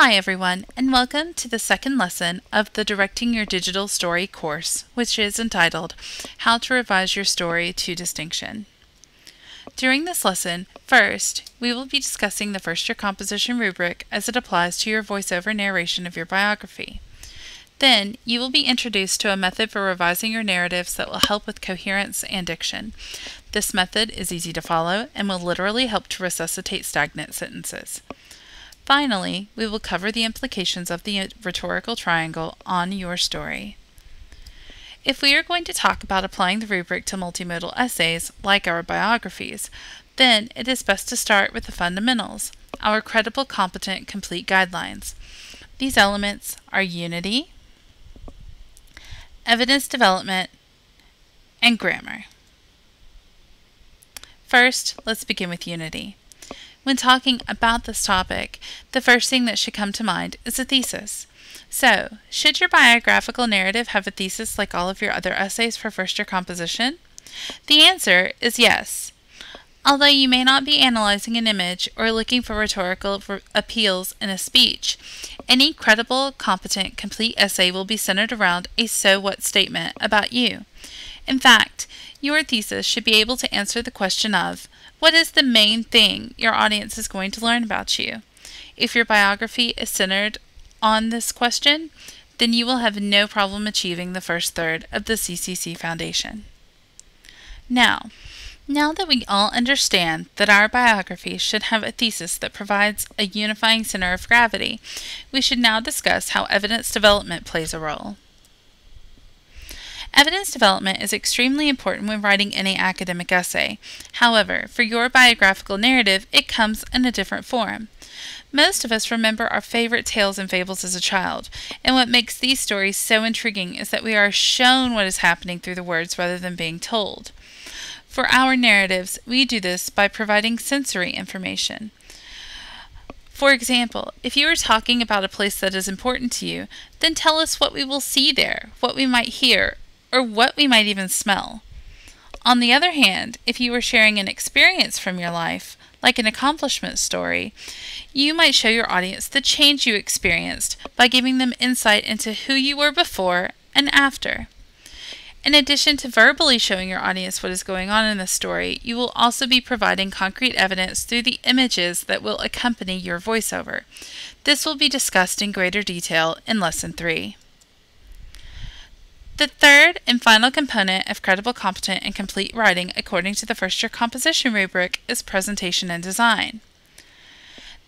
Hi everyone, and welcome to the second lesson of the Directing Your Digital Story course, which is entitled How to Revise Your Story to Distinction. During this lesson, first, we will be discussing the first-year composition rubric as it applies to your voiceover narration of your biography. Then, you will be introduced to a method for revising your narratives that will help with coherence and diction. This method is easy to follow and will literally help to resuscitate stagnant sentences. Finally, we will cover the implications of the rhetorical triangle on your story. If we are going to talk about applying the rubric to multimodal essays, like our biographies, then it is best to start with the fundamentals, our credible, competent, complete guidelines. These elements are unity, evidence development, and grammar. First, let's begin with unity. When talking about this topic, the first thing that should come to mind is a thesis. So, should your biographical narrative have a thesis like all of your other essays for first-year composition? The answer is yes. Although you may not be analyzing an image or looking for rhetorical appeals in a speech, any credible, competent, complete essay will be centered around a so what statement about you. In fact, your thesis should be able to answer the question of, what is the main thing your audience is going to learn about you? If your biography is centered on this question, then you will have no problem achieving the first third of the CCC Foundation. Now that we all understand that our biography should have a thesis that provides a unifying center of gravity, we should now discuss how evidence development plays a role. Evidence development is extremely important when writing any academic essay. However, for your biographical narrative, it comes in a different form. Most of us remember our favorite tales and fables as a child, and what makes these stories so intriguing is that we are shown what is happening through the words rather than being told. For our narratives, we do this by providing sensory information. For example, if you are talking about a place that is important to you, then tell us what we will see there, what we might hear, or what we might even smell. On the other hand, if you are sharing an experience from your life, like an accomplishment story, you might show your audience the change you experienced by giving them insight into who you were before and after. In addition to verbally showing your audience what is going on in the story, you will also be providing concrete evidence through the images that will accompany your voiceover. This will be discussed in greater detail in Lesson 3. The third and final component of credible, competent, and complete writing according to the first-year composition rubric is presentation and design.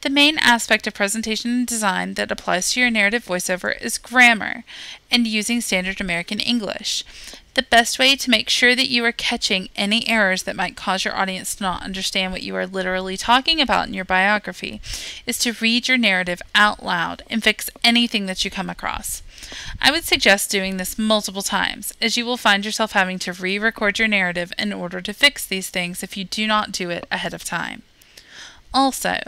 The main aspect of presentation and design that applies to your narrative voiceover is grammar and using standard American English. The best way to make sure that you are catching any errors that might cause your audience to not understand what you are literally talking about in your biography is to read your narrative out loud and fix anything that you come across. I would suggest doing this multiple times, as you will find yourself having to re-record your narrative in order to fix these things if you do not do it ahead of time. Also,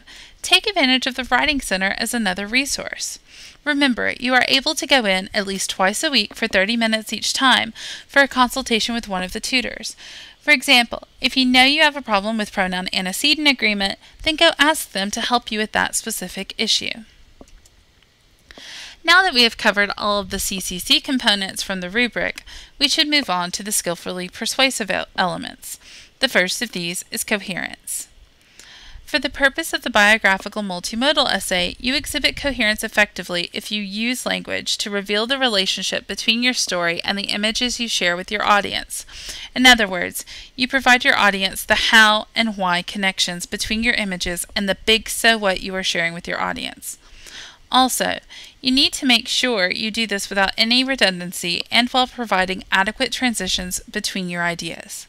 take advantage of the Writing Center as another resource. Remember, you are able to go in at least twice a week for 30 minutes each time for a consultation with one of the tutors. For example, if you know you have a problem with pronoun antecedent agreement, then go ask them to help you with that specific issue. Now that we have covered all of the CCC components from the rubric, we should move on to the skillfully persuasive elements. The first of these is coherence. For the purpose of the biographical multimodal essay, you exhibit coherence effectively if you use language to reveal the relationship between your story and the images you share with your audience. In other words, you provide your audience the how and why connections between your images and the big so what you are sharing with your audience. Also, you need to make sure you do this without any redundancy and while providing adequate transitions between your ideas.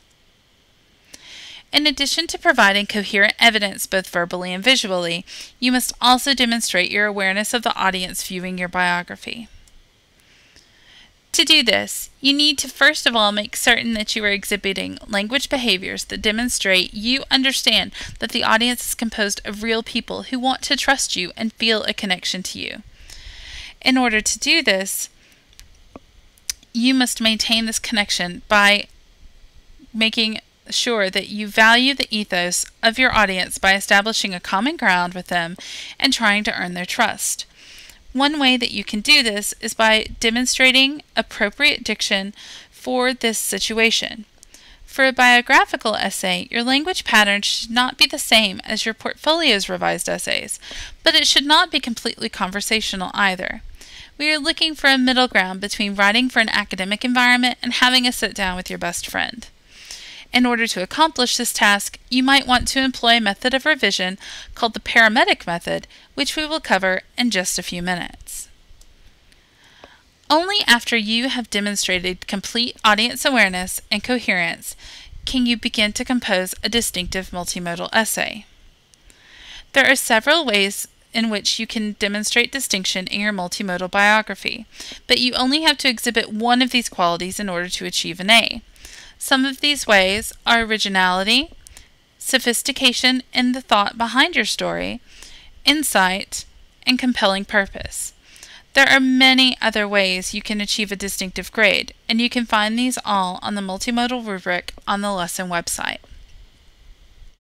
In addition to providing coherent evidence both verbally and visually, you must also demonstrate your awareness of the audience viewing your biography. To do this, you need to first of all make certain that you are exhibiting language behaviors that demonstrate you understand that the audience is composed of real people who want to trust you and feel a connection to you. In order to do this, you must maintain this connection by making sure that you value the ethos of your audience by establishing a common ground with them and trying to earn their trust. One way that you can do this is by demonstrating appropriate diction for this situation. For a biographical essay, your language pattern should not be the same as your portfolio's revised essays, but it should not be completely conversational either. We are looking for a middle ground between writing for an academic environment and having a sit down with your best friend. In order to accomplish this task, you might want to employ a method of revision called the paramedic method, which we will cover in just a few minutes. Only after you have demonstrated complete audience awareness and coherence can you begin to compose a distinctive multimodal essay. There are several ways in which you can demonstrate distinction in your multimodal biography, but you only have to exhibit one of these qualities in order to achieve an A. Some of these ways are originality, sophistication in the thought behind your story, insight, and compelling purpose. There are many other ways you can achieve a distinctive grade, and you can find these all on the multimodal rubric on the lesson website.